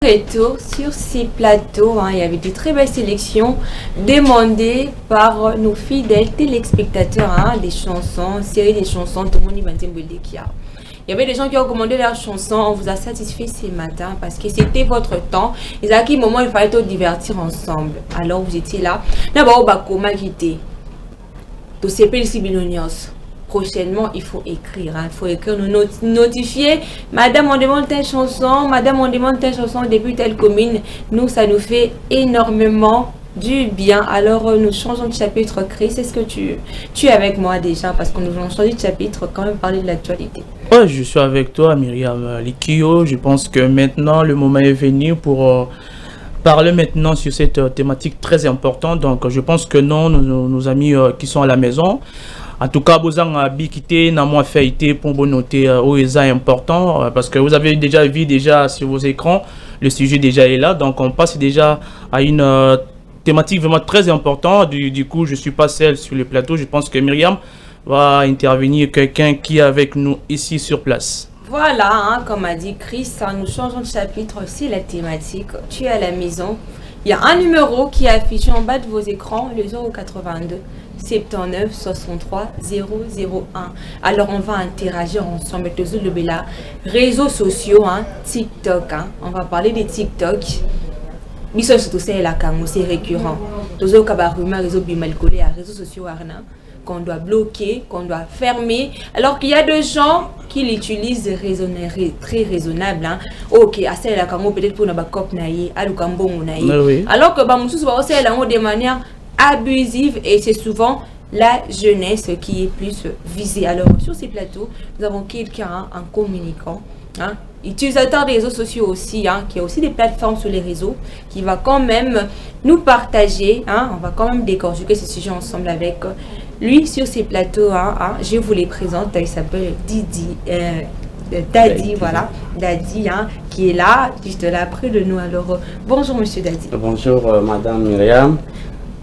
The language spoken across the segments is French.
retour sur ces plateaux. Il y avait de très belles sélections demandées par nos fidèles téléspectateurs, des chansons, série des chansons, tout le monde y a. Il y avait des gens qui ont commandé leurs chansons, on vous a satisfait ce matin parce que c'était votre temps. Et à quel moment il fallait te divertir ensemble. Alors vous étiez là. D'abord, comment quitter? Tout ces Bilonios. Prochainement, il faut écrire. Il faut écrire, nous notifier. Madame, on demande telle chanson. Madame, on demande telle chanson depuis telle commune. Nous, ça nous fait énormément du bien. Alors, nous changeons de chapitre, Chris. Est-ce que tu es avec moi déjà? Parce que nous allons changer de chapitre, quand même parler de l'actualité. Oui, je suis avec toi, Myriam Likio. Je pense que maintenant, le moment est venu pour parler maintenant sur cette thématique très importante. Donc, je pense que non, nos amis qui sont à la maison, en tout cas, vous avez bikité, n'a fait pour vous noter où est important parce que vous avez déjà vu sur vos écrans, le sujet déjà est là. Donc, on passe déjà à une thématique vraiment très importante. Du coup, je ne suis pas seul sur le plateau. Je pense que Myriam va intervenir, quelqu'un qui est avec nous ici sur place. Voilà, comme a dit Chris, nous changeons de chapitre, c'est la thématique. Tu es à la maison. Il y a un numéro qui est affiché en bas de vos écrans, le 082 79 63 001. Alors on va interagir ensemble avec les réseaux sociaux, TikTok. On va parler des TikTok. C'est récurrent. Réseaux sociaux qu'on doit bloquer, qu'on doit fermer, alors qu'il y a des gens qui l'utilisent très raisonnable. Ok, assez la peut-être pour na cop naïe, alors que de manière abusive et c'est souvent la jeunesse qui est plus visée. Alors sur ces plateaux, nous avons quelqu'un, un communicant, utilisateur des réseaux sociaux aussi, qui a aussi des plateformes sur les réseaux, qui va quand même nous partager, on va quand même décortiquer ce sujet ensemble avec lui sur ces plateaux. Je vous les présente, il s'appelle Dadi, voilà, Dadi, qui est là, juste là près de nous. Alors, bonjour Monsieur Dadi. Bonjour Madame Myriam.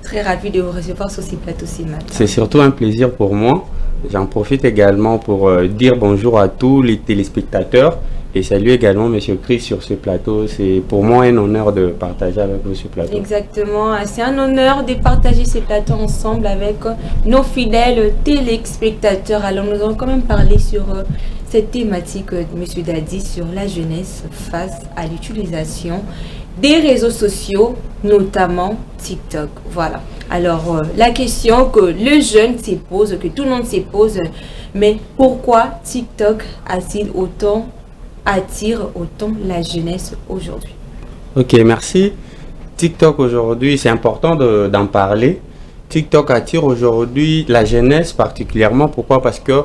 Très ravi de vous recevoir sur ces plateaux ce matin. C'est surtout un plaisir pour moi. J'en profite également pour dire bonjour à tous les téléspectateurs et saluer également Monsieur Chris sur ce plateau. C'est pour moi un honneur de partager avec vous ce plateau. Exactement, c'est un honneur de partager ces plateaux ensemble avec nos fidèles téléspectateurs. Alors nous allons quand même parler sur cette thématique, Monsieur Dadi, sur la jeunesse face à l'utilisation des réseaux sociaux, notamment TikTok. Voilà. Alors, la question que le jeune se pose, que tout le monde se pose, mais pourquoi TikTok attire autant la jeunesse aujourd'hui? Ok, merci. TikTok aujourd'hui, c'est important d'en parler. TikTok attire aujourd'hui la jeunesse particulièrement. Pourquoi? Parce que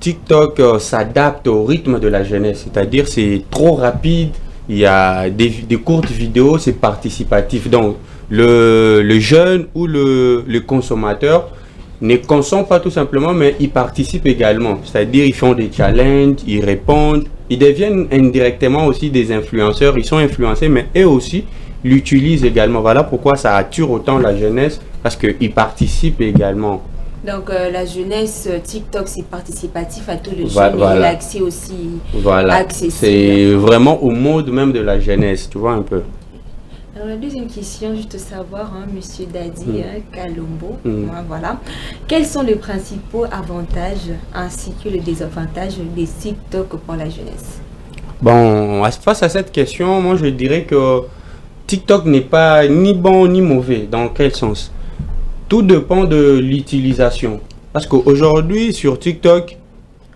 TikTok s'adapte au rythme de la jeunesse. C'est-à-dire c'est trop rapide. Il y a des courtes vidéos, c'est participatif. Donc, le jeune ou le consommateur ne consomme pas tout simplement, mais ils participent également. C'est-à-dire, ils font des challenges, ils répondent. Ils deviennent indirectement aussi des influenceurs. Ils sont influencés, mais eux aussi l'utilisent également. Voilà pourquoi ça attire autant la jeunesse, parce qu'ils participent également. Donc la jeunesse, TikTok, c'est participatif à tout le jeune et l'accès aussi accessible. C'est vraiment au mode même de la jeunesse, tu vois un peu. Alors la deuxième question, juste savoir, Monsieur Dadi Kalombo, voilà, quels sont les principaux avantages ainsi que les désavantages des TikTok pour la jeunesse? Bon, face à cette question, moi je dirais que TikTok n'est pas ni bon ni mauvais. Dans quel sens? Tout dépend de l'utilisation. Parce qu'aujourd'hui, sur TikTok,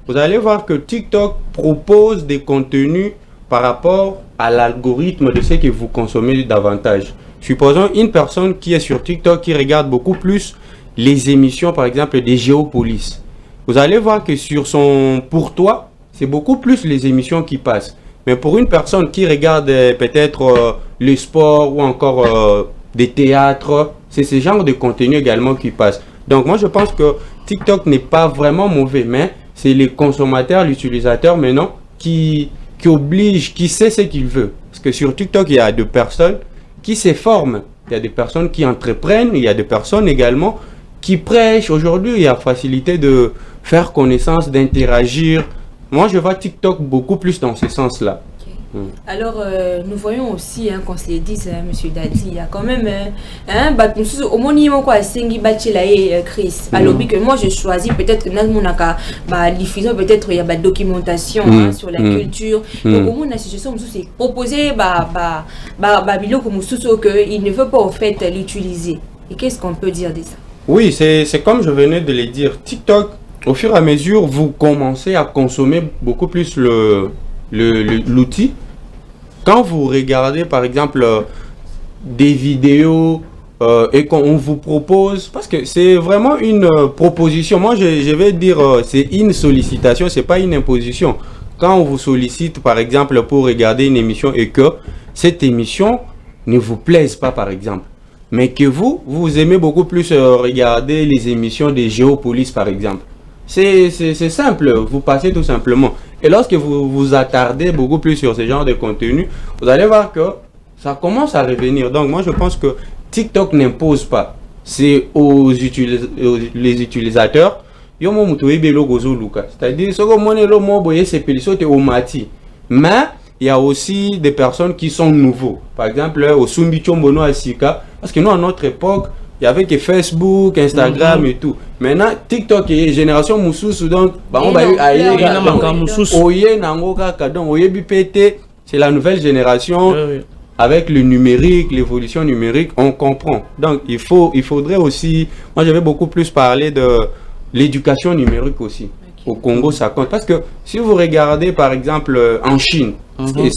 vous allez voir que TikTok propose des contenus par rapport à l'algorithme de ce que vous consommez davantage. Supposons une personne qui est sur TikTok qui regarde beaucoup plus les émissions, par exemple, des Géopolis. Vous allez voir que sur son Pour toi, c'est beaucoup plus les émissions qui passent. Mais pour une personne qui regarde peut-être le sport ou encore des théâtres, c'est ce genre de contenu également qui passe. Donc moi je pense que TikTok n'est pas vraiment mauvais, mais c'est les consommateurs, l'utilisateur maintenant qui oblige, qui sait ce qu'il veut. Parce que sur TikTok, il y a des personnes qui se forment, il y a des personnes qui entreprennent, il y a des personnes également qui prêchent. Aujourd'hui, il y a facilité de faire connaissance, d'interagir. Moi je vois TikTok beaucoup plus dans ce sens-là. Alors, nous voyons aussi, qu'on se le dise, M. Dadi, il y a quand même au monument quoi, Sengi Bachelae Chris. Alors, que moi je choisis peut-être que nous diffusion, peut-être il y a une documentation sur la culture. Donc, au moins, la situation, c'est proposer qu'il ne veut pas en fait l'utiliser. Et qu'est-ce qu'on peut dire de ça? Oui, c'est comme je venais de le dire. TikTok, au fur et à mesure, vous commencez à consommer beaucoup plus l'outil. Quand vous regardez par exemple des vidéos et qu'on vous propose, parce que c'est vraiment une proposition, moi je vais dire c'est une sollicitation, c'est pas une imposition. Quand on vous sollicite par exemple pour regarder une émission et que cette émission ne vous plaise pas par exemple, mais que vous aimez beaucoup plus regarder les émissions de Géopolis par exemple, c'est simple, vous passez tout simplement. Et lorsque vous vous attardez beaucoup plus sur ce genre de contenu, vous allez voir que ça commence à revenir. Donc moi je pense que TikTok n'impose pas. C'est les utilisateurs. C'est-à-dire, mais il y a aussi des personnes qui sont nouveaux. Par exemple, au Sumbi Chombono Asika, parce que nous à notre époque, il y avait que Facebook, Instagram et tout. Maintenant, TikTok et génération Moussous, donc, c'est la nouvelle génération avec le numérique, l'évolution numérique, on comprend. Donc, il faudrait aussi, moi j'avais beaucoup plus parlé de l'éducation numérique aussi. Au Congo, ça compte. Parce que si vous regardez par exemple en Chine, et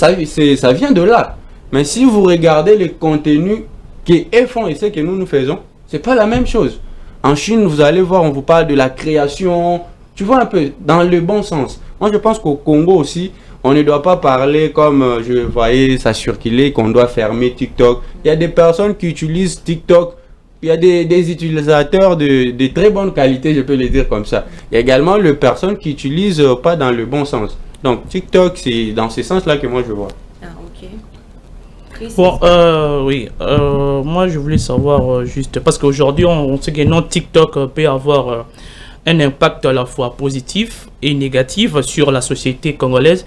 ça vient de là. Mais si vous regardez les contenus qu'ils font et ce que nous faisons, c'est pas la même chose. En Chine, vous allez voir, on vous parle de la création, tu vois un peu, dans le bon sens. Moi, je pense qu'au Congo aussi, on ne doit pas parler comme je voyais ça circuler, qu'on doit fermer TikTok. Il y a des personnes qui utilisent TikTok. Il y a des utilisateurs de très bonne qualité, je peux le dire comme ça. Il y a également les personnes qui utilisent pas dans le bon sens. Donc, TikTok, c'est dans ce sens-là que moi je vois. Ah, ok. Bon, oui, moi je voulais savoir juste, parce qu'aujourd'hui on sait que non, TikTok peut avoir un impact à la fois positif et négatif sur la société congolaise.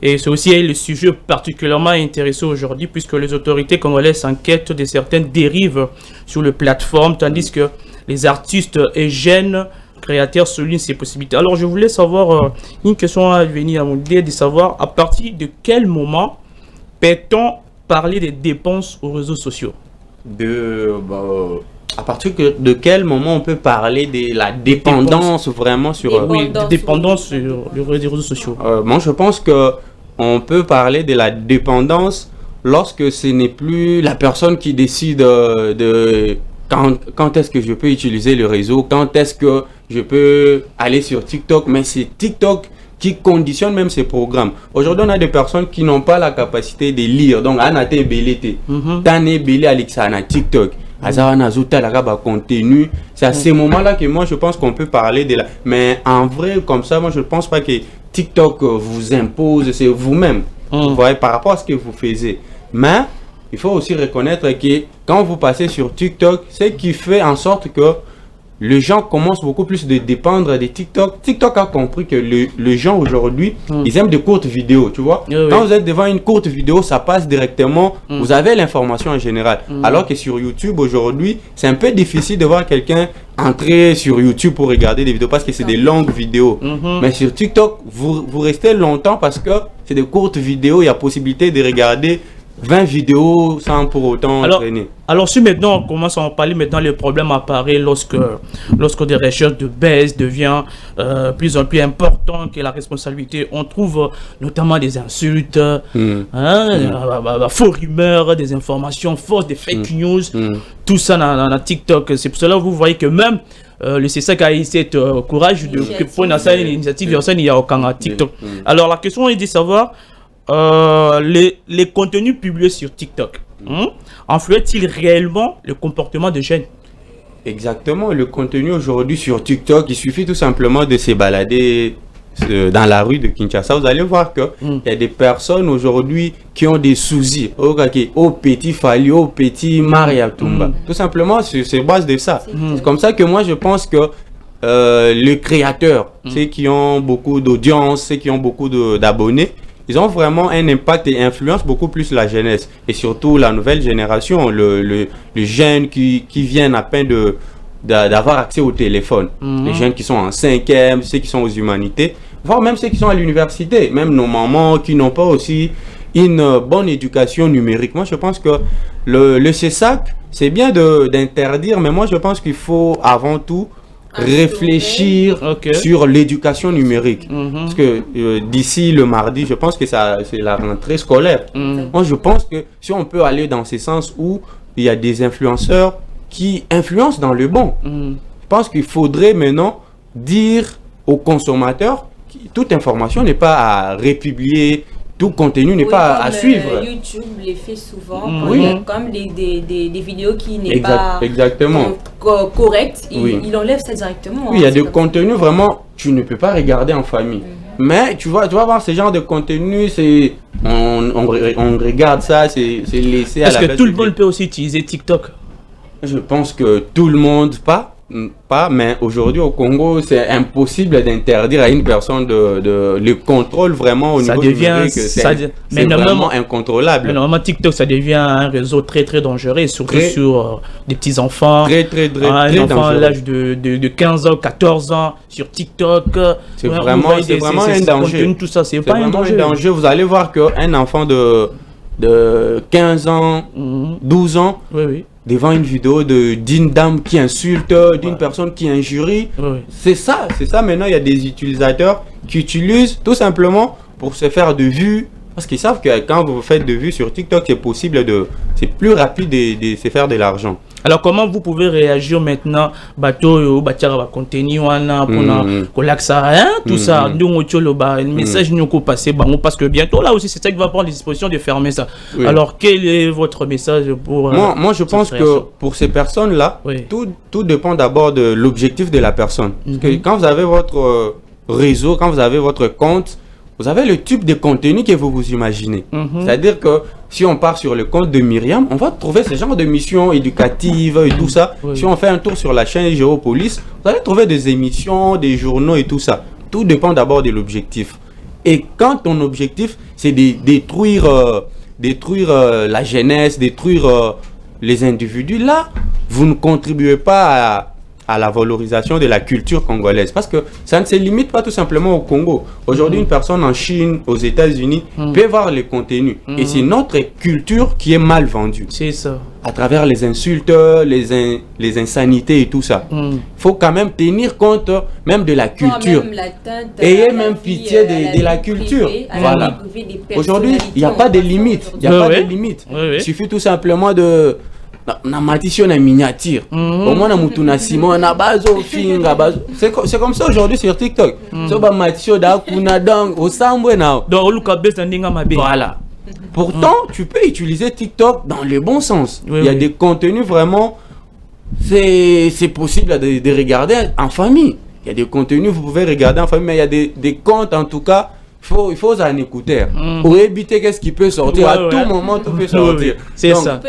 Et c'est aussi le sujet particulièrement intéressant aujourd'hui, puisque les autorités congolaises s'inquiètent de certaines dérives sur les plateformes, tandis que les artistes et jeunes créateurs soulignent ces possibilités. Alors je voulais savoir, une question à venir à mon idée, de savoir à partir de quel moment peut-on parler des dépenses aux réseaux sociaux? À partir de quel moment on peut parler de la dépendance vraiment sur... Oui, dépendance sur les réseaux sociaux. Moi je pense que on peut parler de la dépendance lorsque ce n'est plus la personne qui décide de quand est-ce que je peux utiliser le réseau, quand est-ce que je peux aller sur TikTok, mais c'est TikTok qui conditionne même ces programmes. Aujourd'hui, on a des personnes qui n'ont pas la capacité de lire. Donc, on a été belé, t'as belé Alexa na TikTok. Contenu. C'est à ces moments-là que moi je pense qu'on peut parler de la... Mais en vrai, comme ça, moi je ne pense pas que TikTok vous impose, c'est vous-même. Vous voyez, par rapport à ce que vous faisiez. Mais il faut aussi reconnaître que quand vous passez sur TikTok, c'est qui fait en sorte que les gens commencent beaucoup plus de dépendre des TikTok. TikTok a compris que les gens aujourd'hui, ils aiment de courtes vidéos, tu vois. Quand vous êtes devant une courte vidéo, ça passe directement, vous avez l'information en général. Alors que sur YouTube aujourd'hui, c'est un peu difficile de voir quelqu'un entrer sur YouTube pour regarder des vidéos parce que c'est des longues vidéos. Mais sur TikTok, vous restez longtemps parce que c'est des courtes vidéos, il y a possibilité de regarder 20 vidéos sans pour autant entraîner. Alors si maintenant on commence à en parler, maintenant le problème apparaît lorsque des recherches de baisse devient plus en plus important que la responsabilité. On trouve notamment des insultes, faux rumeurs, des informations fausses, des fake news, tout ça dans TikTok. C'est pour cela que vous voyez que même le CSAC a eu cette courage de prendre une initiative il y a aucun TikTok. Alors la question est de savoir les contenus publiés sur TikTok influent-ils réellement le comportement des jeunes? Exactement, le contenu aujourd'hui sur TikTok, il suffit tout simplement de se balader dans la rue de Kinshasa. Vous allez voir que il y a des personnes aujourd'hui qui ont des soucis au petit Fali, au petit Maria Tumba. Tout simplement, c'est base de ça. C'est comme ça que moi je pense que les créateurs, ceux qui ont beaucoup d'audience, ceux qui ont beaucoup d'abonnés, ils ont vraiment un impact et influencent beaucoup plus la jeunesse. Et surtout la nouvelle génération, le jeunes qui viennent à peine d'avoir accès au téléphone. Les jeunes qui sont en 5e, ceux qui sont aux humanités, voire même ceux qui sont à l'université, même nos mamans qui n'ont pas aussi une bonne éducation numérique. Moi, je pense que le CESAC, c'est bien d'interdire, mais moi, je pense qu'il faut avant tout réfléchir sur l'éducation numérique. Parce que d'ici le mardi, je pense que c'est la rentrée scolaire. Moi, je pense que si on peut aller dans ce sens où il y a des influenceurs qui influencent dans le bon, je pense qu'il faudrait maintenant dire aux consommateurs que toute information n'est pas à republier, tout contenu n'est pas à suivre. YouTube les fait souvent, quand il y a comme des vidéos qui n'est pas exactement correctes, il enlève ça directement. Oui, il y a des contenus vraiment, tu ne peux pas regarder en famille. Mais tu vas voir ce genre de contenu, on regarde ça, c'est laissé à la... Est-ce que tout le monde peut aussi utiliser TikTok? Je pense que tout le monde pas, mais aujourd'hui au Congo, c'est impossible d'interdire à une personne le contrôle vraiment au niveau numérique. C'est vraiment incontrôlable. Mais normalement, TikTok, ça devient un réseau très très dangereux, surtout sur des petits enfants. Très un enfant à l'âge de 15 ans, 14 ans sur TikTok. C'est vraiment un danger. Tout ça, c'est pas un danger. Vous allez voir qu'un enfant de 15 ans, 12 ans, devant une vidéo d'une dame qui insulte, d'une personne qui injurie. C'est ça maintenant, il y a des utilisateurs qui utilisent tout simplement pour se faire de vues, parce qu'ils savent que quand vous faites de vues sur TikTok, c'est plus rapide de se faire de l'argent. Alors comment vous pouvez réagir maintenant bateau batia va contenu wana pour tout ça le message nous passer parce que bientôt là aussi c'est ça qui va prendre les dispositions de fermer ça. Alors quel est votre message pour moi je pense que pour ces personnes là tout dépend d'abord de l'objectif de la personne. Parce que quand vous avez votre réseau, quand vous avez votre compte, vous avez le type de contenu que vous imaginez. C'est-à-dire que si on part sur le compte de Myriam, on va trouver ce genre de missions éducatives et tout ça. Si on fait un tour sur la chaîne Géopolis, vous allez trouver des émissions, des journaux et tout ça. Tout dépend d'abord de l'objectif. Et quand ton objectif, c'est de détruire la jeunesse, détruire les individus, là, vous ne contribuez pas à la valorisation de la culture congolaise. Parce que ça ne se limite pas tout simplement au Congo. Aujourd'hui, une personne en Chine, aux États-Unis, peut voir les contenus. Et c'est notre culture qui est mal vendue. C'est ça. À travers les insultes, les insanités et tout ça. Il faut quand même tenir compte même de la culture. Ayez même pitié de la culture. Voilà. Aujourd'hui, il n'y a pas de limite. Il n'y a pas de limite. Il suffit tout simplement de... na matission na miniature au moins na mutuna Simon na bazo finga bazo c'est comme ça aujourd'hui sur TikTok so ba matission da kuna donc au sambwe na donc luka besa ndinga mabe voilà. Pourtant tu peux utiliser TikTok dans le bon sens. Il y a des contenus vraiment c'est possible de regarder en famille. Il y a des contenus vous pouvez regarder en famille, mais il y a des comptes en tout cas. Il faut un écouteur pour éviter qu'est-ce qui peut sortir. À tout moment, tout peut sortir. C'est donc, ça.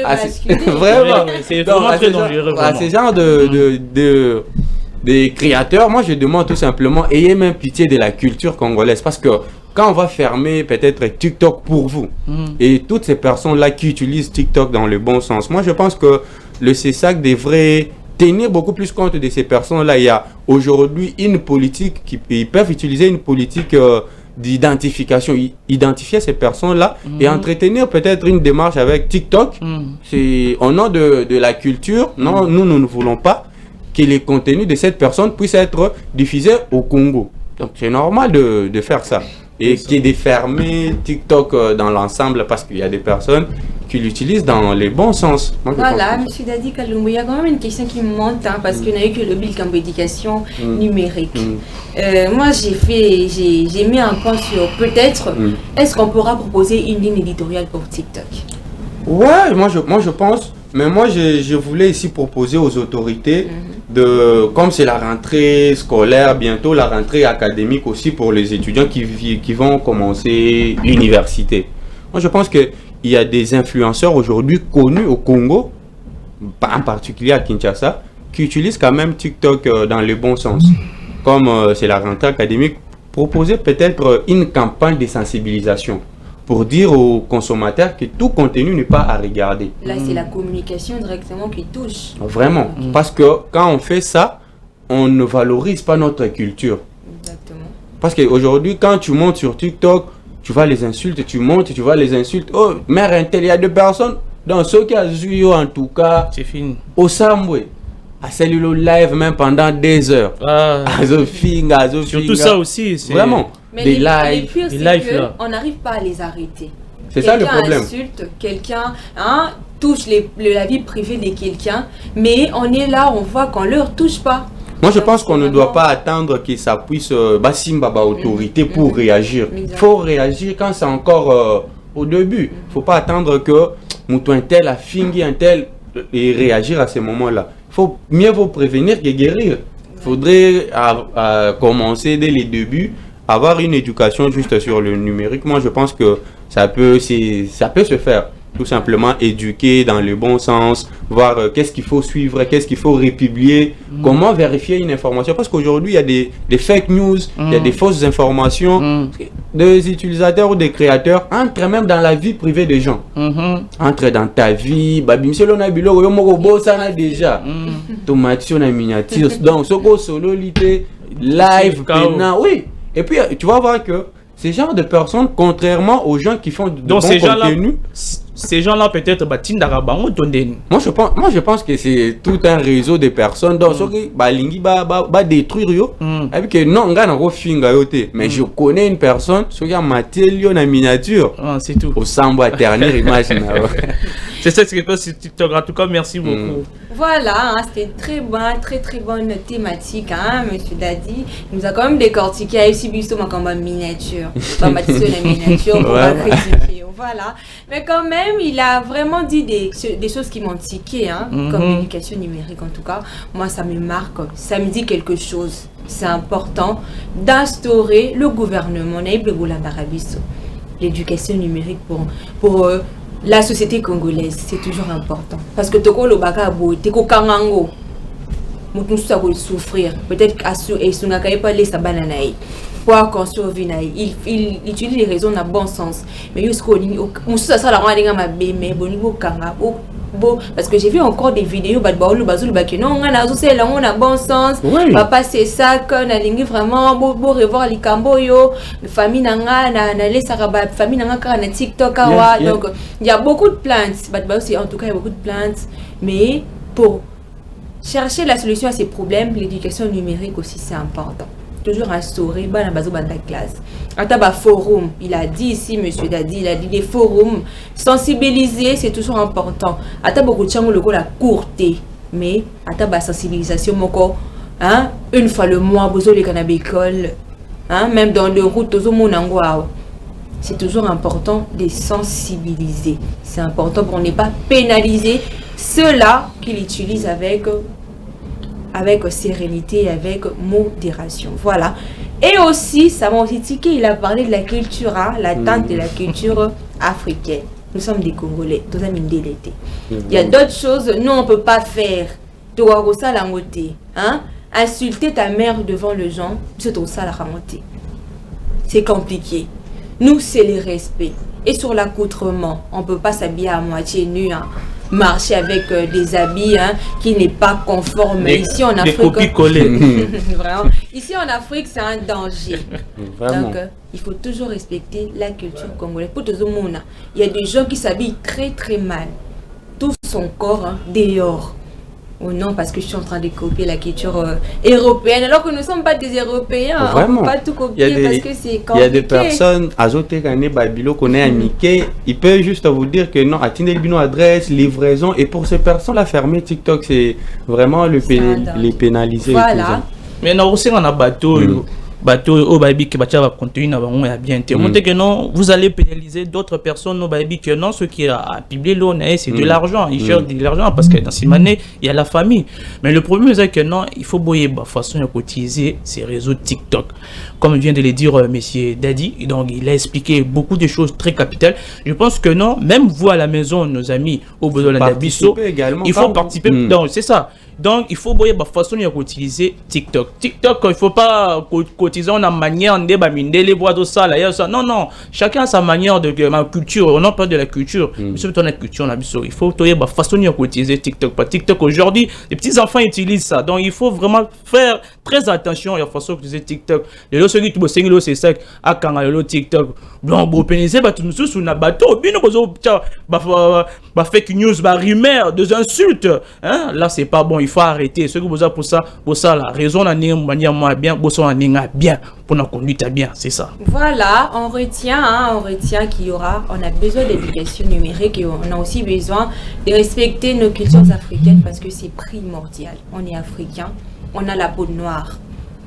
Vraiment. C'est vraiment très dangereux. À ce genre de créateurs, moi je demande tout simplement, ayez même pitié de la culture congolaise. Parce que quand on va fermer peut-être TikTok pour vous, et toutes ces personnes-là qui utilisent TikTok dans le bon sens, moi je pense que le CESAC devrait tenir beaucoup plus compte de ces personnes-là. Il y a aujourd'hui une politique, ils peuvent utiliser une politique... d'identification, identifier ces personnes-là et entretenir peut-être une démarche avec TikTok. C'est au nom de la culture. Non, nous ne voulons pas que les contenus de cette personne puissent être diffusés au Congo. Donc c'est normal de faire ça. Et qui est de fermer TikTok dans l'ensemble parce qu'il y a des personnes qui l'utilisent dans les bons sens. Moi, voilà, M. Dadi Kalumbu, il y a quand même une question qui me monte parce qu'on a eu que le bill comme éducation numérique. Moi, j'ai mis un point sur peut-être, est-ce qu'on pourra proposer une ligne éditoriale pour TikTok? Ouais, moi je pense, mais moi je voulais ici proposer aux autorités comme c'est la rentrée scolaire, bientôt la rentrée académique aussi pour les étudiants qui vont commencer l'université. Moi je pense qu'il y a des influenceurs aujourd'hui connus au Congo, en particulier à Kinshasa, qui utilisent quand même TikTok dans le bon sens. Comme c'est la rentrée académique, proposer peut-être une campagne de sensibilisation pour dire aux consommateurs que tout contenu n'est pas à regarder. Là, c'est la communication directement qui touche. Vraiment. Parce que quand on fait ça, on ne valorise pas notre culture. Exactement. Parce qu'aujourd'hui, quand tu montes sur TikTok, tu vois les insultes, tu montes, tu vois les insultes. Oh, mère intel, il y a 2 personnes. Dans ceux qui ont joué, en tout cas, c'est fini. Au Sambwe, à cellulo live même pendant des heures. Ah. Surtout ça aussi. Vraiment. Mais des les lives. pires, c'est qu'on n'arrive pas à les arrêter. C'est ça le problème. Quelqu'un insulte, quelqu'un touche la vie privée de quelqu'un, mais on est là, on voit qu'on ne leur touche pas. Moi, je pense qu'on ne doit pas attendre que ça puisse Basimba autorité pour réagir. Il faut réagir quand c'est encore au début. Il ne faut pas attendre que Mouton tel a fini un tel et réagir à ce moment-là. Il faut mieux vous prévenir que guérir. Il faudrait commencer dès les débuts, avoir une éducation juste sur le numérique. Moi, je pense que ça peut se faire. Tout simplement éduquer dans le bon sens, voir qu'est-ce qu'il faut suivre, qu'est-ce qu'il faut republier, comment vérifier une information. Parce qu'aujourd'hui, il y a des fake news, il y a des fausses informations. Des utilisateurs ou des créateurs entrent même dans la vie privée des gens. Entrent dans ta vie. Déjà. Tomation en miniature. Donc, solo live, oui. Et puis, tu vas voir que ces genres de personnes, contrairement aux gens qui font de bon contenu, ces gens-là peut-être moi je pense que c'est tout un réseau de personnes donc lingi détruire yo avec que non mais je connais une personne qui a maté en miniature, c'est tout au samba dernière image. C'est ça ce qui passe sur TikTok. En tout cas, merci beaucoup. Voilà, c'était très bonne thématique, Monsieur Dadi. Il nous a quand même décortiqué ici comme une miniature, pas la miniature pour la critiquer. Voilà, mais quand même, il a vraiment dit des choses qui m'ont tiqué, comme l'éducation numérique en tout cas. Moi, ça me marque, ça me dit quelque chose. C'est important d'instaurer le gouvernement, l'éducation numérique pour la société congolaise. C'est toujours important. Parce que toko lo baka bo, teko kangango, mutu sa ko souffrir. Peut-être asu et sunaka e pas les sabananaï. Pour qu'on survive, il utilise les raisons dans bon sens. Mais il y parce que j'ai vu encore des vidéos non on a bon sens. Papa c'est ça qu'on a lingi vraiment beau revoir les camboyo famille nanga na les saraba famille nanga na TikTok donc il y a beaucoup de plaintes en tout cas il y a beaucoup de plaintes, mais pour chercher la solution à ces problèmes, l'éducation numérique aussi c'est important. Toujours instauré dans la classe. Ataba forum, il a dit ici, Monsieur Dadi, il a dit des forums, sensibiliser, c'est toujours important. Ataba beaucoup de gens le la courte, mais ataba sensibilisation moko, une fois le mois, bozo les canabécoles, même dans le route, tozo monangwa. C'est toujours important de sensibiliser. C'est important pour ne pas pénaliser ceux-là qui l'utilisent avec sérénité, avec modération. Voilà. Et aussi, ça m'a aussi tiqué, il a parlé de la culture, l'attente de la culture africaine. Nous sommes des Congolais, tous amis délétés. Il y a d'autres choses, nous on ne peut pas faire. Insulter ta mère devant les gens, c'est tout ça la ramonter. C'est compliqué. Nous, c'est le respect. Et sur l'accoutrement, on ne peut pas s'habiller à moitié nu, marcher avec des habits qui n'est pas conforme. Ici en Afrique, vraiment. Ici en Afrique, c'est un danger. Donc, il faut toujours respecter la culture congolaise. Pour tout le monde, il y a des gens qui s'habillent très très mal. Tout son corps dehors. Oh non, parce que je suis en train de copier la culture européenne, alors que nous ne sommes pas des Européens. Vraiment. On ne peut pas tout copier parce que c'est compliqué. Il y a des personnes, ils peuvent juste vous dire que non, attendez le adresse, livraison, et pour ces personnes-là, fermer TikTok, c'est vraiment les pénaliser. Voilà. Mais non, aussi, on a bateau. Bateau au baby qui va continuer à bien monter que non, vous allez pénaliser d'autres personnes au baby que non, ceux qui a publié l'eau, c'est de l'argent, ils cherchent de l'argent parce que dans ces années il y a la famille. Mais le problème c'est que non, il faut boyer façon d'utiliser ces réseaux TikTok. Comme vient de le dire monsieur Dadi, donc il a expliqué beaucoup de choses très capitales. Je pense que non, même vous à la maison, nos amis au besoin d'Abisso, il faut participer. Donc c'est ça. Donc il faut boyer façon d'utiliser TikTok. TikTok, il faut pas cotiser, on a manière de bamindé les bois de ça, là, ça. Non, non, chacun a sa manière de ma culture. On n'a pas de la culture. Monsieur, ton culture, il faut façon de cotiser TikTok. Pas TikTok aujourd'hui, les petits enfants utilisent ça. Donc il faut vraiment faire très attention à la façon d'utiliser TikTok. Les autres, celui qui bosse, c'est ça, à quand le TikTok. Blanc, bon, pénisé, bah, tout nous sur un bateau, bien, bah, fake news, bah, rumeur, des insultes. Hein? Là, c'est pas bon, il faut arrêter. Ce que vous avez pour ça, la raison, on de manière moins bien, on a bien, pour notre conduite bien, c'est ça. Voilà, on retient qu'il y aura, on a besoin d'éducation numérique et on a aussi besoin de respecter nos cultures africaines parce que c'est primordial. On est africain, on a la peau noire.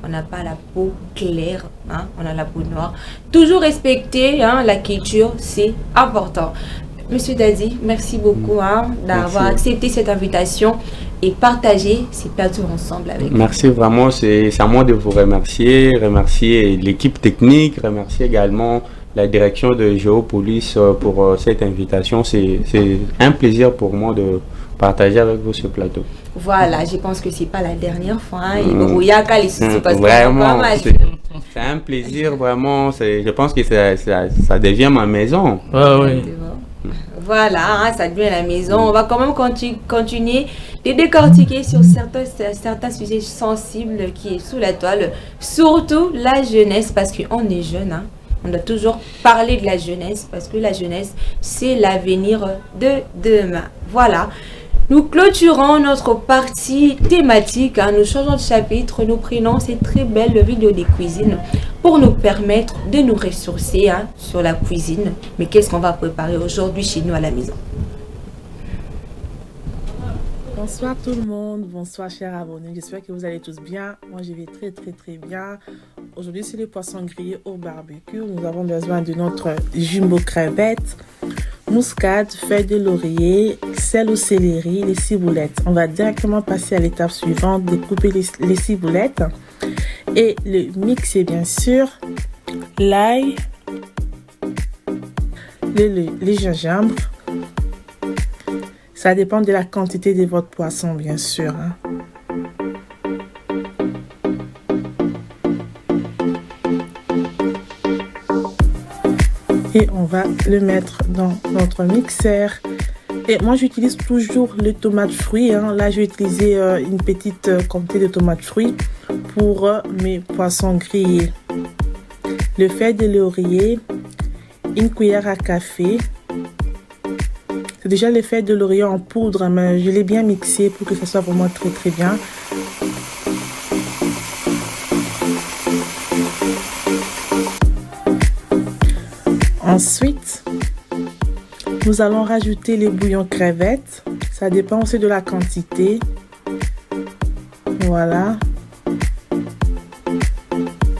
On n'a pas la peau claire, hein? On a la peau noire. Toujours respecter la culture, c'est important. Monsieur Dadi, merci beaucoup d'avoir accepté cette invitation et partager ces plateaux ensemble avec nous. Merci vraiment, c'est à moi de vous remercier l'équipe technique, remercier également la direction de Géopolis pour cette invitation. C'est un plaisir pour moi de partager avec vous ce plateau. Voilà, je pense que c'est pas la dernière fois. Vraiment, c'est un plaisir, vraiment. Je pense que ça devient ma maison. Oui. Voilà, ça devient la maison. On va quand même continuer de décortiquer sur certains sujets sensibles qui est sous la toile, surtout la jeunesse, parce qu'on est jeune. On doit toujours parler de la jeunesse, parce que la jeunesse, c'est l'avenir de demain. Voilà. Nous clôturons notre partie thématique, nous changeons de chapitre, nous prenons cette très belle vidéo de cuisine pour nous permettre de nous ressourcer sur la cuisine. Mais qu'est-ce qu'on va préparer aujourd'hui chez nous à la maison? Bonsoir tout le monde, bonsoir chers abonnés, j'espère que vous allez tous bien. Moi je vais très bien. Aujourd'hui c'est le poisson grillé au barbecue. Nous avons besoin de notre jumbo crevette, muscade, feuilles de laurier, sel au céleri, les ciboulettes. On va directement passer à l'étape suivante de couper les ciboulettes et le mixer bien sûr, l'ail, les gingembre. Ça dépend de la quantité de votre poisson, bien sûr. Et on va le mettre dans notre mixeur. Et moi, j'utilise toujours le tomate fruit. Là, je vais utiliser une petite quantité de tomate fruit pour mes poissons grillés. Le feuille de laurier, une cuillère à café. C'est déjà les feuilles de laurier en poudre, mais je l'ai bien mixé pour que ça soit vraiment très bien. Ensuite, nous allons rajouter les bouillons crevettes. Ça dépend aussi de la quantité. Voilà.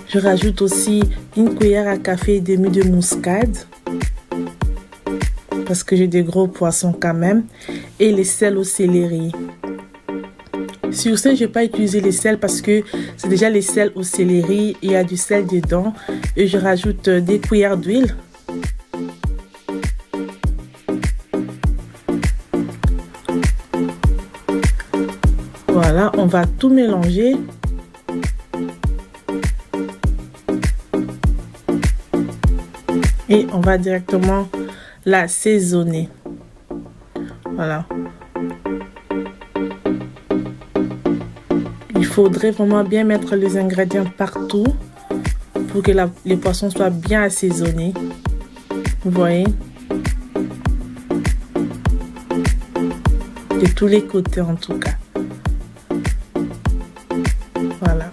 Je rajoute aussi une cuillère à café et demi de muscade, parce que j'ai des gros poissons quand même, et les sels au céleri. Sur ce, je n'ai pas utilisé les sels parce que c'est déjà les sels au céleri, il y a du sel dedans, et je rajoute des cuillères d'huile. Voilà, on va tout mélanger. Et on va directement l'assaisonner. Voilà. Il faudrait vraiment bien mettre les ingrédients partout pour que les poissons soient bien assaisonnés. Vous voyez? De tous les côtés en tout cas. Voilà.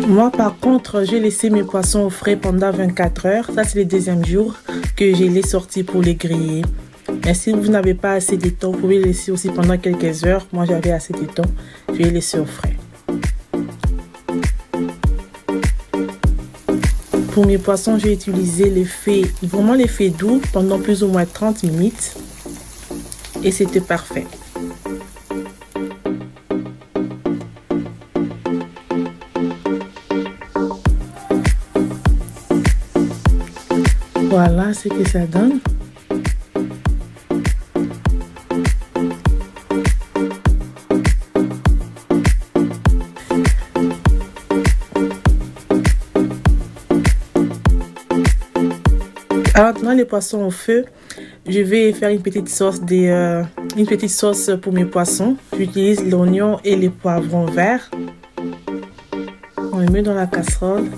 Moi, par contre, j'ai laissé mes poissons au frais pendant 24 heures. Ça, c'est le deuxième jour que je les sortis pour les griller. Mais si vous n'avez pas assez de temps, vous pouvez les laisser aussi pendant quelques heures. Moi, j'avais assez de temps. Je vais les laisser au frais. Pour mes poissons, j'ai utilisé vraiment l'effet doux pendant plus ou moins 30 minutes. Et c'était parfait. Voilà ce que ça donne. Alors, maintenant les poissons au feu, je vais faire une petite sauce pour mes poissons. J'utilise l'oignon et les poivrons verts. On les met dans la casserole.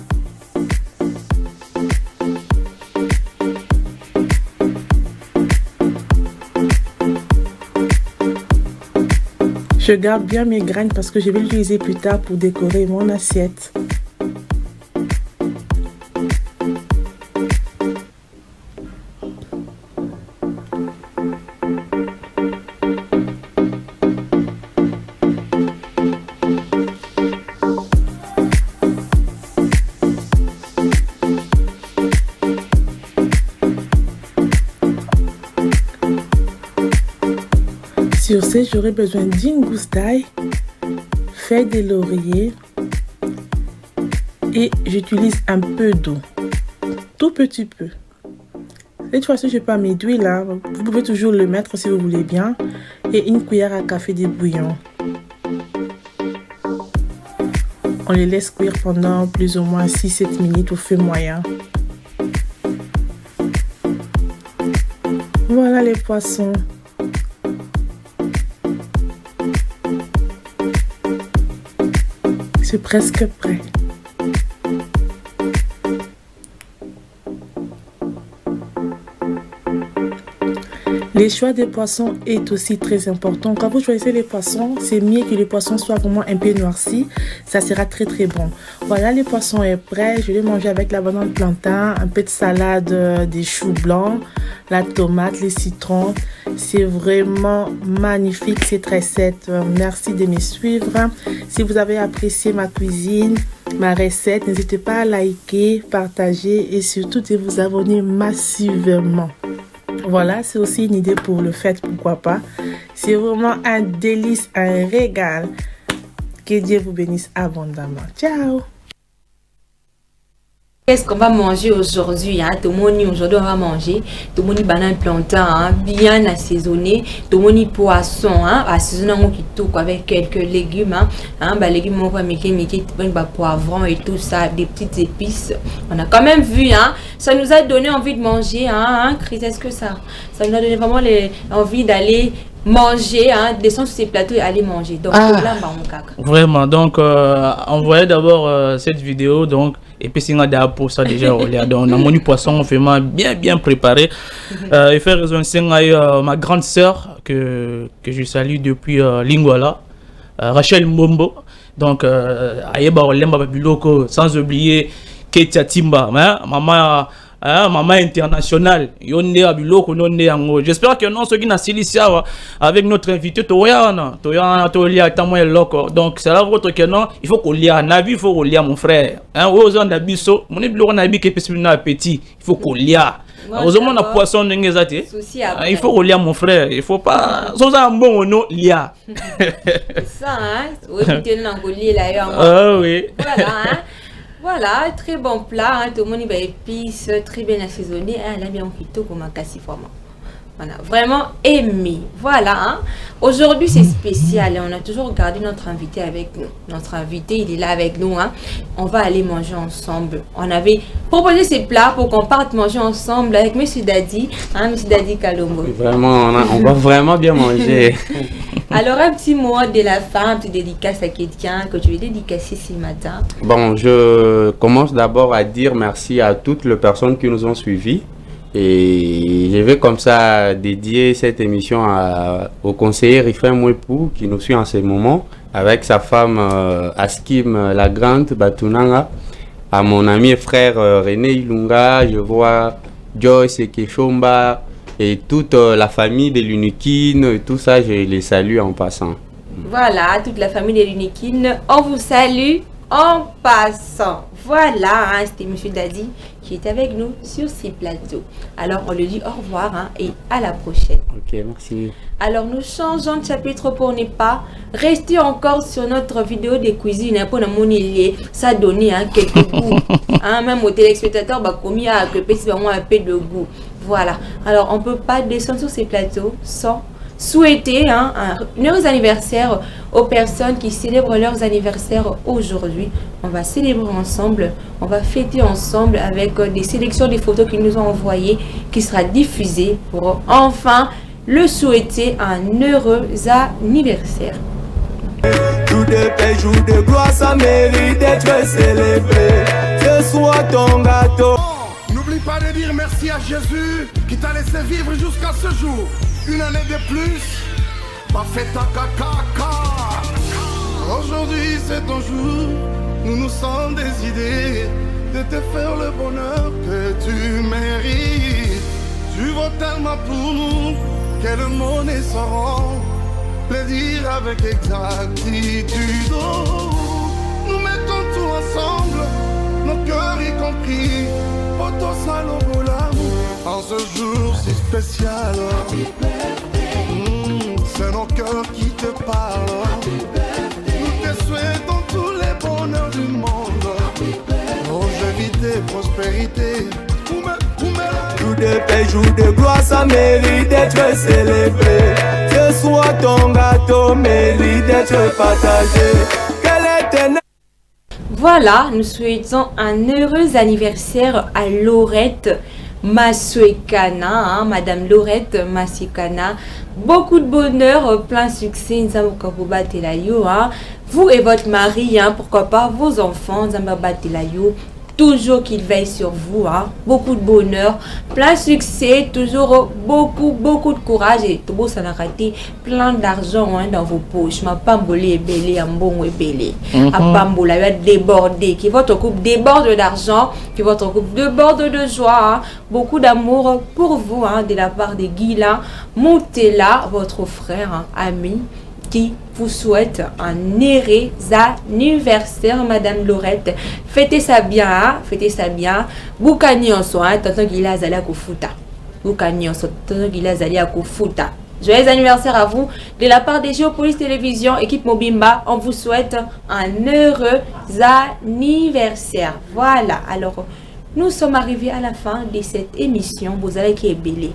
Je garde bien mes graines parce que je vais l'utiliser plus tard pour décorer mon assiette. Sur ce, j'aurai besoin d'une gousse d'ail, feuilles de laurier et j'utilise un peu d'eau, tout petit peu. Cette fois-ci, je n'ai pas mis d'huile, hein. Vous pouvez toujours le mettre si vous voulez bien, et une cuillère à café de bouillon. On les laisse cuire pendant plus ou moins 6-7 minutes au feu moyen. Voilà les poissons. C'est presque prêt. Les choix des poissons est aussi très important. Quand vous choisissez les poissons, c'est mieux que les poissons soient vraiment un peu noircis. Ça sera très très bon. Voilà, les poissons est prêt. Je vais manger avec la banane plantain, un peu de salade, des choux blancs, la tomate, les citrons. C'est vraiment magnifique cette recette. Merci de me suivre. Si vous avez apprécié ma cuisine, ma recette, n'hésitez pas à liker, partager et surtout de vous abonner massivement. Voilà, c'est aussi une idée pour le fête, pourquoi pas. C'est vraiment un délice, un régal. Que Dieu vous bénisse abondamment. Ciao! Qu'est-ce qu'on va manger aujourd'hui, hein? Tout le monde aujourd'hui on va manger tout le monde banane plantain, hein? Bien assaisonné, tout le monde poisson, hein? Assaisonné qui tout avec quelques légumes, hein? Bah légumes on va mettre poivron et tout ça, des petites épices. On a quand même vu, hein? Ça nous a donné envie de manger, hein? Chris, est-ce que ça nous a donné vraiment envie d'aller manger, hein, descendre sur ces plateaux et aller manger. Donc là, vraiment, donc envoyez d'abord cette vidéo, donc et puis c'est un pour ça déjà donc on a mon poisson vraiment bien préparé. Et faire raison c'est ma grande sœur que je salue depuis Lingwala, Rachel Mbombo, donc ayeba olemba biloko, sans oublier Ketia Timba, maman international, yonde abiloko nonde yango. J'espère que non ceux qui na Silicia avec notre invité Toyana Tolia tamoy loko. Donc c'est là votre que non, il faut qu'on lia na vie, il faut qu'on lia mon frère. Hein aux on biso, mon biloko na bi ke pesina appétit, il faut qu'on lia. Aux on a poisson ngezate. Il faut qu'on lia mon frère, il faut pas so ça bon non lia. Ça hein, oui tu es l'angolais là. Ah oui. Voilà hein. Voilà, très bon plat, hein, tout le monde va épice, très bien assaisonné, hein, elle a bien fait comme un cassis vraiment. Voilà, vraiment aimé. Voilà, hein. Aujourd'hui c'est spécial et on a toujours gardé notre invité avec nous. Notre invité, il est là avec nous, hein. On va aller manger ensemble. On avait proposé ces plats pour qu'on parte manger ensemble avec Monsieur Daddy, hein, Monsieur Daddy Kalombo. Vraiment, on va vraiment bien manger. Alors un petit mot de la fin, un petit dédicace à quelqu'un que tu veux dédicacer ce matin. Bon, je commence d'abord à dire merci à toutes les personnes qui nous ont suivis. Et je vais comme ça dédier cette émission au conseiller Rifin Mwepou qui nous suit en ce moment avec sa femme Askim la Grande Batunanga, à mon ami et frère René Ilunga, je vois Joyce et Keshomba et toute la famille de l'Unikin, tout ça je les salue en passant. Voilà, toute la famille de l'Unikin, on vous salue en passant. Voilà, hein, c'était Monsieur Daddy qui est avec nous sur ces plateaux. Alors on lui dit au revoir, hein, et à la prochaine. Ok, merci. Alors nous changeons de chapitre pour ne pas rester encore sur notre vidéo de cuisine pour nous montrer ça donner, hein, quelques goûts. Hein, même aux téléspectateurs, bah, commis à que petit vraiment un peu de goût. Voilà. Alors, on ne peut pas descendre sur ces plateaux sans souhaiter un heureux anniversaire aux personnes qui célèbrent leurs anniversaires aujourd'hui. On va célébrer ensemble, on va fêter ensemble avec des sélections des photos qu'ils nous ont envoyées, qui sera diffusée pour enfin le souhaiter un heureux anniversaire. Jour de paix, jour de gloire, ça mérite d'être célébré. Ce soit ton gâteau. N'oublie pas de dire merci à Jésus qui t'a laissé vivre jusqu'à ce jour. Une année de plus, pas fait ta caca. Aujourd'hui c'est ton jour, nous nous sommes décidés de te faire le bonheur que tu mérites. Tu vaux tellement pour nous que le monde est sans plaisir avec exactitude. Nous mettons tout ensemble, nos cœurs y compris, auto salobo l'amour. En ce jour si spécial, c'est nos cœurs qui te parlent. Nous te souhaitons tous les bonheurs du monde, longévité, prospérité. Jour de paix, jour de gloire, ça mérite d'être célébré. Ce soit ton gâteau, mérite d'être partagé. Quel est Voilà, nous souhaitons un heureux anniversaire à Laurette Masuekana, Madame Laurette Masuekana. Beaucoup de bonheur, plein succès, vous et votre mari, pourquoi pas vos enfants, toujours qu'il veille sur vous, beaucoup de bonheur, plein succès, toujours beaucoup de courage et tout beau ça n'a raté, plein d'argent dans vos poches. Ma pambolé est belé, un bon est belé. À pambola, va déborder, qui votre couple déborde d'argent, qui votre couple déborde de joie, beaucoup d'amour pour vous, de la part de Guila Moutela, votre frère, ami, qui vous souhaite un heureux anniversaire, Madame Laurette. Fêtez ça bien, fêtez ça bien. Boukani en soi, tonton Guila Zali à Kofuta. Boukani en soi, tonton Guila Zali à Kofuta. Joyeux anniversaire à vous. De la part des Géopolis Télévision, équipe Mobimba, on vous souhaite un heureux anniversaire. Voilà, alors nous sommes arrivés à la fin de cette émission. Vous allez qui est belé.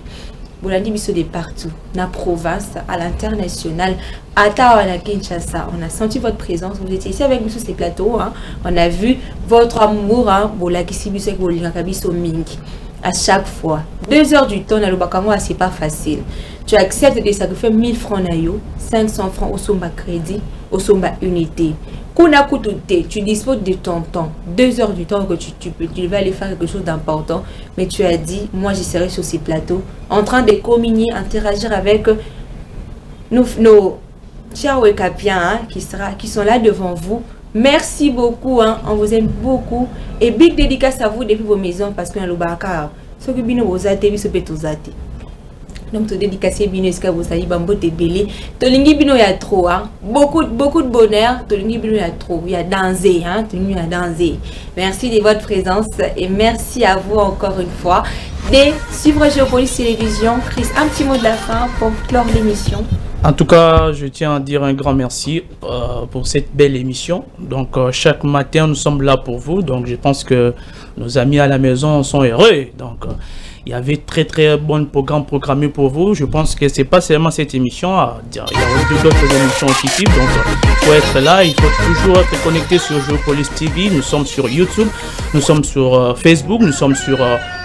Vous l'avez dit de partout, dans la province, à l'international, à Tawana, Kinshasa. On a senti votre présence, vous étiez ici avec nous sur ces plateaux. On a vu votre amour, à chaque fois. 2 heures du temps, c'est pas facile. Tu acceptes de sacrifier 1000 francs, 500 francs au Somba Crédit, au Somba Unité. Tu disposes de ton temps, 2 heures du temps que tu vas aller faire quelque chose d'important, mais tu as dit, moi je serai sur ces plateaux, en train de communier, interagir avec nos chers Wekapiens qui sont là devant vous. Merci beaucoup, on vous aime beaucoup, et big dédicace à vous depuis vos maisons, parce que dans le Bakar, ce que vous avez vu, donc te dédicacer bino eska vous savez bambo te belé tolingi bino ya trop beaucoup de bonheur tolingi bino ya trop il y a danser tolingi ya danser. Merci de votre présence et merci à vous encore une fois de suivre Géopolis Télévision. Chris, un petit mot de la fin pour clore l'émission. En tout cas, je tiens à dire un grand merci pour cette belle émission. Donc, chaque matin, nous sommes là pour vous. Donc, je pense que nos amis à la maison sont heureux. Donc, il y avait très bon programme programmé pour vous. Je pense que c'est pas seulement cette émission. Il y a d'autres émissions qui suivent. Donc, il faut être là. Il faut toujours être connecté sur Géopolis TV. Nous sommes sur YouTube. Nous sommes sur Facebook. Nous sommes sur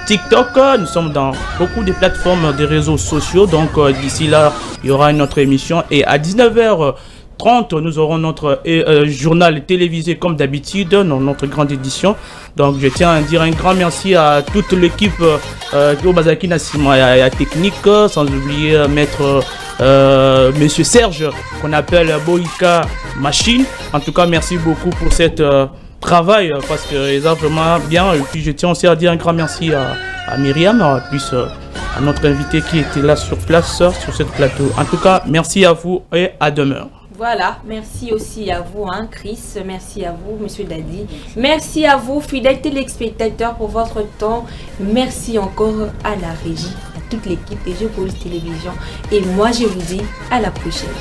TikTok. Nous sommes dans beaucoup de plateformes de réseaux sociaux. Donc, d'ici là, il y aura une autre émission. Et à 19h30, nous aurons notre journal télévisé comme d'habitude, dans notre grande édition. Donc je tiens à dire un grand merci à toute l'équipe Obazaki Nassima et à Technique, sans oublier maître Monsieur Serge, qu'on appelle Boïka Machine. En tout cas, merci beaucoup pour cette travail, parce qu'ils ont vraiment bien. Et puis je tiens aussi à dire un grand merci à Myriam, plus à notre invité qui était là sur place, sur ce plateau. En tout cas, merci à vous et à demain. Voilà, merci aussi à vous, Chris, merci à vous, Monsieur Dadi, merci à vous, fidèles téléspectateurs, pour votre temps, merci encore à la régie, à toute l'équipe de Géopolis Télévision, et moi je vous dis à la prochaine.